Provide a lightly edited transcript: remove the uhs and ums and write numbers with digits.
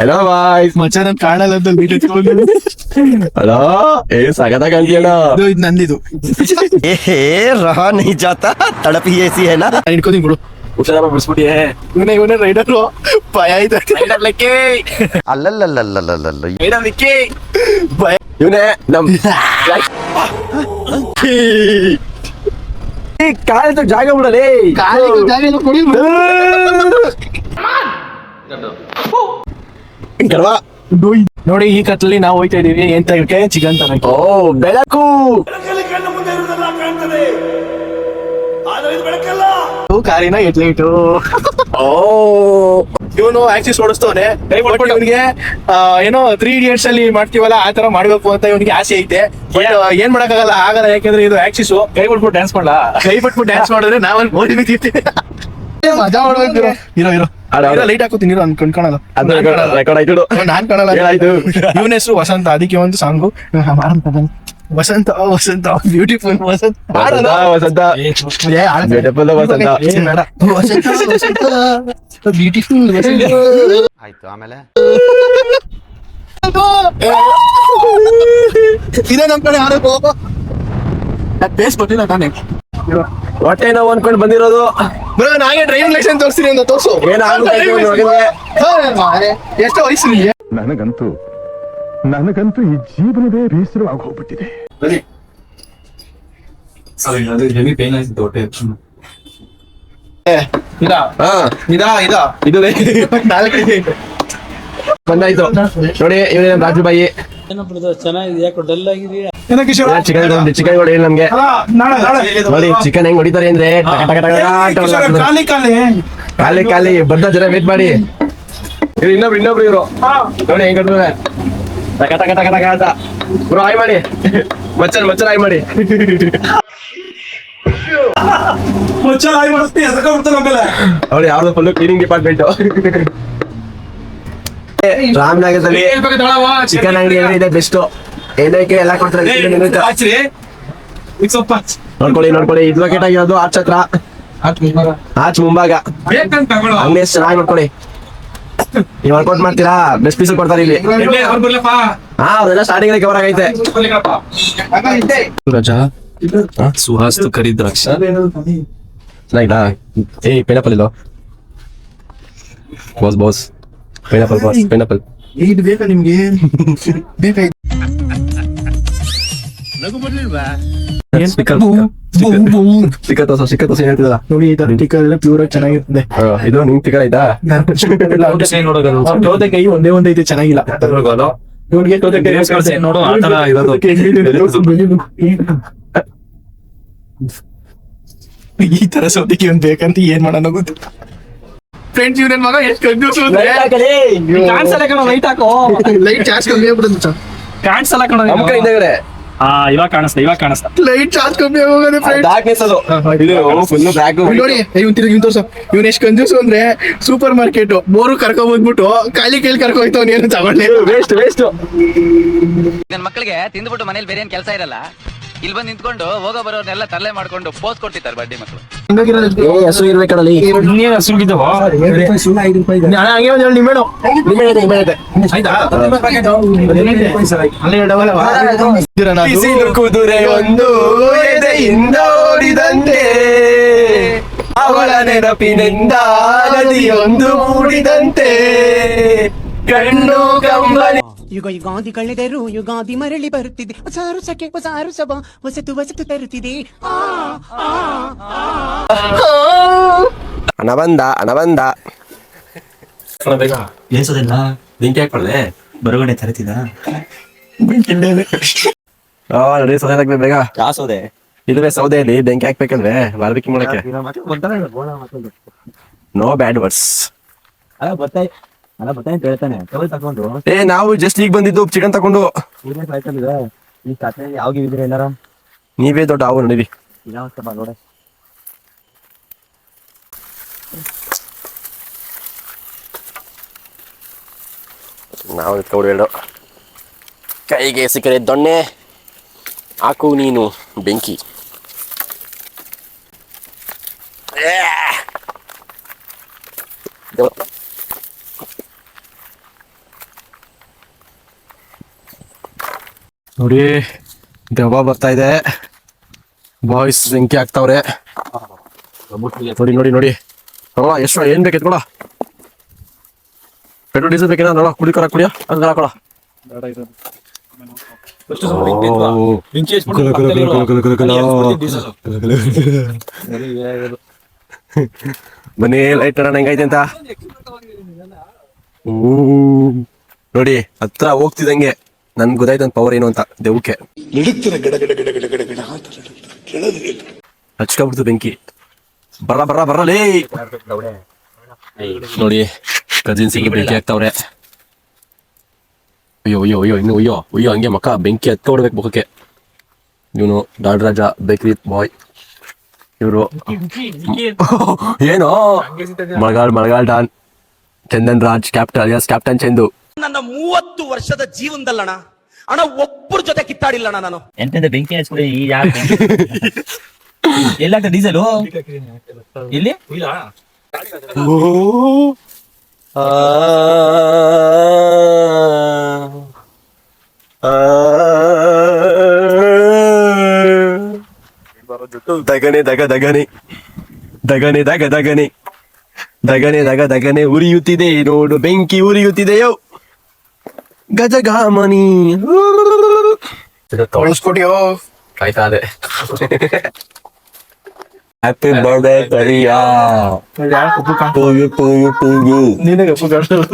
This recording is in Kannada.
Hello boys. ಮಚ್ಚ ನನ್ ಕಾಣಲ್ಲ ಅಂತ ಹಲೋ ಏ ಸಗದಾಗ ಅಂತೀಯಣ್ಣ. ಇದು ನಂದಿದು रहा नहीं जाता तड़प ही ऐसी है ना। ಇಟ್ಕೋತೀನಿ ಬಿಡು. ಹುಷಾರ ಬಿಡಿಸ್ಬಿಟ್ಟಿಯೇ. ಇವನೇ ರೈಡರು ಭಯ ಆಯ್ತು. ಅಲ್ಲಲ್ಲಲ್ಲಲ್ಲಲ್ಲಲ್ಲ ಭಯ ಇವನೇ ನಮ್ ಕಾಲ ಜಾಗ ಬಿಡಲೇ. ನೋಡಿ ಈ ಕತ್ಲಲ್ಲಿ ನಾವು ಹೋಯ್ತಾ ಇದೀವಿ ಎಂತ ಇವಕ್ಕೆ ಚಿಕನ್ ತನಕ. ಓ ಬೆಳಕು ಕಾರಿನ ಎಟ್ಲೈಟು. ಓ ಇವನು ಆಕ್ಸಿಸ್ ಓಡಿಸ್ತವನೆ. ಇವನಿಗೆ ಏನೋ 3 Idiots ಅಲ್ಲಿ ಮಾಡ್ತೀವಲ್ಲ ಆ ತರ ಮಾಡ್ಬೇಕು ಅಂತ ಇವನಿಗೆ ಆಸೆ ಐತೆ. ಏನ್ ಮಾಡಕ್ಕಾಗಲ್ಲ, ಆಗಲ್ಲ. ಯಾಕಂದ್ರೆ ಇದು ಆಕ್ಸಿಸ್. ಕೈ ಬಿಟ್ಬಿಟ್ಟು ಡ್ಯಾನ್ಸ್ ಮಾಡಲಾ? ಕೈ ಬಿಟ್ಬಿಟ್ಟು ಡ್ಯಾನ್ಸ್ ಮಾಡಿದ್ರೆ ನಾವಲ್ಲಿ ಮೋದಿ ಬಿದ್ದಿರ್ತೀವಿ. ಮಜಾ ಮಾಡ್ಬೇಕು. ಇರೋ ಲೈಟ್ ಹಾಕೋತೀನಿ ಇರೋ ಅನ್ಕೊಂಡ್ಕೊಳಲ್ಲ. ರೆಕಾರ್ಡ್ ಆಯ್ತು. ನಾನ್ ಕಾಣಲ್ಲ. ಏನಾಯ್ತು? ಇವನ ಹೆಸರು ವಸಂತ. ಅದಕ್ಕೆ ಒಂದು ಸಾಂಗು ವಸಂತ ವಸಂತ ಬ್ಯೂಟಿಫುಲ್ ವಸಂತ ವಸಂತ ಬ್ಯೂಟಿಫುಲ್ ವಸಂತ. ಬ್ಯೂಟಿಫುಲ್ ವಸಂತ. ಆಯ್ತು ಆಮೇಲೆ ಇದೇ ನಮ್ ಕಡೆ ಆಡಬೇಕು. ಬೇಸ್ ಬರ್ತಿಲ್ಲ ತಾನೆ. ಹೊಟ್ಟೆ ನೋವು ಅನ್ಕೊಂಡು ಬಂದಿರೋದು. ಬ್ರೋ ನಾನೇ ಡ್ರೈವಿಂಗ್ ಲೈಸೆನ್ಸ್ ತೋರಿಸ್ತೀನಿ ಅಂತ ತೋರ್ಸು. ಎಷ್ಟೋ ವಯಸ್ಸು ನಿಮಗೆ? ನನಗಂತೂ ಈ ಜೀವನವೇ ಬೇಸರವಾಗಿ ಹೋಗ್ಬಿಟ್ಟಿದೆ. ಬಂದಾಯ್ತು ನೋಡಿ. ಇವನೇ ರಾಜು ಬಾಯಿ. ಚಿಕನ್ ಹೊಡಿ ನಮ್ಗೆ ನೋಡಿ. ಚಿಕನ್ ಹೆಂಗ್ ಹೊಡಿತಾರೆ ಅಂದ್ರೆ ಖಾಲಿ ಖಾಲಿ ಬರ್ದ ಜನ ವೇಟ್ ಮಾಡಿ. ಇನ್ನೊಬ್ರು ಇವರು ನೋಡಿ ಹೆಂಗ್ ಕಟ್ತಾರೆ. ಟಕ ಟಕ ಟಕ ಟಕ ಅಂತ ಬ್ರೋ ಆಯ್ ಮಾಡಿ. ಮಚ್ಚರ್ ಆಯ್ ಮಾಡಿ. ಅವ್ರು ಯಾವ್ದು ಫುಲ್ ಕ್ಲೀನಿಂಗ್ ಡಿಪಾರ್ಟ್ಮೆಂಟ್. ರಾಮನಗರದಲ್ಲಿ ಚಿಕನ್ ಅಂಗಡಿ ಇದೆ ಬೆಸ್ಟ್. ಏನಕ್ಕೆ ಎಲ್ಲ ಕೊಡ್ತಾರೆ ನೋಡ್ಕೊಳ್ಳಿ. ಇದು ಲೊಕೇಟ್ ಆಗಿರೋದು ಆಚ್ ಹತ್ರ, ಆಚ್ ಮುಂಭಾಗ. ಅಂಗಡಿ ಎಷ್ಟು ಚೆನ್ನಾಗಿ ನೋಡ್ಕೊಳ್ಳಿ. ನೀವ್ ವರ್ಕೌಟ್ ಮಾಡ್ತೀರಾ? ಬೆಸ್ಟ್ ಪೀಸ್ ಕೊಡ್ತಾರೆ ಇಲ್ಲಿ. ಹಾ ಅದೆಲ್ಲ ಸ್ಟಾರ್ಟಿಂಗ್ ಕವರ್ ಆಗೈತೆ. ರಜಾ ಸುಹಾಸ್ ಖರೀದ್ ದ್ರಾಕ್ಷಿ ಚೆನ್ನಾಗಿಲ್ಲ. ಏ ಪೈನಾಪಲ್ ಇಲ್ಲೋ ಬಾಸ್. ಪೈನಾಪಲ್ ಇದು ಬೇಕಾ ನಿಮ್ಗೆ? ಬೇಕಾಯ್ತು. ಚಿಕ್ಕ ತೋಸ ಹೇಳ್ತಿದ್ದಲ್ಲ ನೋಡಿ ಈ ತರ ಟಿಕ್ಕರ್ ಎಲ್ಲ ಪ್ಯೂರ್ ಆಗಿ ಚೆನ್ನಾಗಿರ್ತದೆ. ಇದು ನಿಮ್ ಚಿಕನ್ ಆಯ್ತಾ? ಸೌತೆಕಾಯಿ ಒಂದೇ ಐತೆ ಚೆನ್ನಾಗಿಲ್ಲ. ಇವ್ನಿಗೆ ಸೌತೆಕಾಯಿ ನೋಡು ಆ ತರ ಇರೋದು. ಈ ತರ ಸೌತೆಕಾಯಿ ಒಂದ್ ಬೇಕಂತ ಏನ್ ಮಾಡೋಣ ಗೊತ್ತು. ಫ್ರೆಂಡ್ಸ್ ಇವ್ನ ಮಗ ಎಷ್ಟು ಕಾಣಿಸಲ್ಲ ಕಣ. ಲೈಟ್ ಹಾಕೋ. ಲೈಟ್ ಚಾರ್ಜ್ ಕಮ್ಮಿ ಆಗ್ಬಿಡುತ್ತೆ. ಕಾಣಿಸಲ್ಲ ಕಣ. ನಮ್ ಕಡೆ ಹಿಂದೆಗಡೆ ಇವಾಗ ಕಾಣಿಸ್ತಾ ಲೈಟ್ ಚಾರ್ಜ್ ಕಮ್ಮಿ ಆಗೋಗಿದೆ ಫ್ರೆಂಡ್ಸ್. ಡಾರ್ಕ್ನೆಸ್ ಅದು. Full black. ನೋಡಿ ಇವ್ನು ತೋರ್ಸು. ಇವ್ನ ಎಷ್ಟು ಕಂಜೂಸ್ ಅಂದ್ರೆ ಸೂಪರ್ ಮಾರ್ಕೆಟ್ ಬೋರು ಕರ್ಕೊ ಬಂದ್ಬಿಟ್ಟು ಖಾಲಿ ಕೇಳಿ ಕರ್ಕೊ ಹೋಯ್ತವ್ನ. ಏನು ತಗೊಂಡ್ಲಿ ವೇಸ್ಟ್. ನನ್ನ ಮಕ್ಕಳಿಗೆ ತಿಂದ್ಬಿಟ್ಟು ಮನೇಲಿ ಬೇರೆ ಏನ್ ಕೆಲಸ ಇರಲ್ಲ. ಇಲ್ಲಿ ಬಂದು ನಿಂತ್ಕೊಂಡು ಹೋಗೋ ಬರೋರ್ನೆಲ್ಲ ತರಲೆ ಮಾಡ್ಕೊಂಡು ಪೋಸ್ ಕೊಡ್ತಿದ್ದಾರೆ ಬಡ್ಡಿ ಮಕ್ಕಳು. ಹೆಸರು ಇರ್ಬೇಕಲ್ಲಿ. ಇನ್ನೇನು ಹಸುಗಿದ್ದಾವ? ಹಂಗೆ ಒಂದು ನಿಮ್ಮೇಡು ಕುದುರೆ ಒಂದು ಎದೆಯಿಂದೋಡಿದಂತೆ ಅವಳ ನೆನಪಿನಿಂದ ನದಿಯೊಂದು ಮೂಡಿದಂತೆ ಕಣ್ಣು ಕಂಬನಿ. ಯುಗಾದಿ ಕಳೆದರು ಯುಗಾದಿ ಮರಳಿ ಬರುತ್ತಿದೆ. ಹೊಸ ಅರಸಕ್ಕೆ ಹೊಸ ಅರಸವ ಹೊಸತು ತರುತ್ತಿದೆ. ಹಣ ಬಂದ ಏನ್ಸೋದಿಲ್ಲ. ಬೆಂಕಿ ಹಾಕ್ಬಾರ್ದೆ. ಬರಗಡೆ ತರತಿದ ನೋಡಿ ಸೌದೆ ಹಾಕ್ಬೇಕು ಬೇಗ. ಯಾವ ಸೌದೆ? ಇದ್ರೆ ಸೌದೆಯಲ್ಲಿ ಬೆಂಕಿ ಹಾಕ್ಬೇಕಲ್ವೇ ಬಾರ್ಬಿಕಿ ಮಾಡಕ್ಕೆ. No bad words. ಹೇಳ್ತಾನೆ ತಗೊಂಡು. ಏ ನಾವು ಜಸ್ಟ್ ಈಗ ಬಂದಿದ್ದು ಚಿಕನ್ ತಗೊಂಡು. ಈ ಕತೆ ಯಾವ್ಗಿದ್ರೆ ಏನಾರ ನೀವೇ ದೊಡ್ಡ ಹಾವು ನಡೀರಿ. ನೋಡ ನಾವು ಎತ್ಕೊಬಿಡ್ಬೇಡ. ಕೈಗೆ ಸಿಕ್ಕರೆ ದೊಣ್ಣೆ ಹಾಕು ನೀನು ಬೆಂಕಿ. ನೋಡಿ ದೆವ್ವ ಬರ್ತಾ ಇದೆ, ಬಾಯ್ಸ್ ಬೆಂಕಿ ಹಾಕ್ತಾವ್ರೆ. ನೋಡಿ ನೋಡಿ ನೋಡಿ ಅಲ್ಲ ಎಷ್ಟು ಏನ್ ಬೇಕು ಎತ್ಕೊಳ. ಪೆಟ್ರೋಲ್ ಡೀಸೆಲ್ ಬೇಕೇನ ನೋಡ, ಕುಡಿಕರ ಕುಡಿಯ ಹಂಗ ಹಾಕೊಳ. ಬನ್ನಿ ಲೈಟ್ ಅಣ್ಣ ಹೆಂಗೈತೆ ಅಂತ. ನೋಡಿ ಹತ್ರ ಹೋಗ್ತಿದಂಗೆ ನನ್ ಗೊತ್ತಾಯ್ತು ನನ್ ಪವರ್ ಏನು ಅಂತ. ದೆವ್ವಕ್ಕೆ ಹಚ್ಕೊಬಿಡ್ತು ಬೆಂಕಿ. ಬರ್ರಲೇ. ನೋಡಿ ಕಜಿನ್ಸಿಗೆ ಬೆಂಕಿ ಹಾಕ್ತಾವ್ರೆ. ಅಯ್ಯೋ ಅಯ್ಯೋ ಅಯ್ಯೋ ಇನ್ನು ಅಯ್ಯೋ ಅಯ್ಯೋ ಹಂಗೆ ಮಕ್ಕ ಬೆಂಕಿ ಹತ್ಕೊಡ್ಬೇಕು ಮುಖಕ್ಕೆ. ಇವನು ಡಾಡ್ರಾಜ ಬೇಕ್ರಿ ಬಾಯ್. ಇವರು ಏನೋ ಮಳಗಾಳ್ don Chandan Raj captain alias captain Chandu. ನನ್ನ 30 ವರ್ಷದ ಜೀವನದಲ್ಲಣ್ಣ ಅಣ್ಣ ಒಬ್ಬರ ಜೊತೆ ಕಿತ್ತಾಡಿಲ್ಲಣ್ಣ ನಾನು. ಎಂತೆಂತ ಬೆಂಕಿ ಹಚ್ಬಿಡಿ ಈ ಯಾಕೆ ಎಲ್ಲಾಗ್ತದೆ ಡೀಸೆಲು ಇಲ್ಲಿ ದಗನೆ ದಗ ದಗನೆ ದಗನೆ ದಗ ದಗನೆ ದಗನೆ ದಗ ದಗನೆ ಉರಿಯುತ್ತಿದೆ ನೋಡು ಬೆಂಕಿ ಉರಿಯುತ್ತಿದೆಯೋ ಗಜಗಾಮನಿ ತೊಳಸ್ಕೊಟ್ಟಿಯೋ ಕಾಯ್ತಾ ಇದೆ. ಹ್ಯಾಪಿ ಬರ್ಡೇ ಕರಿಯಾ ನೀನೇ ಕಪ್ಪು ಕಾಣಿಸಲ್ಲ.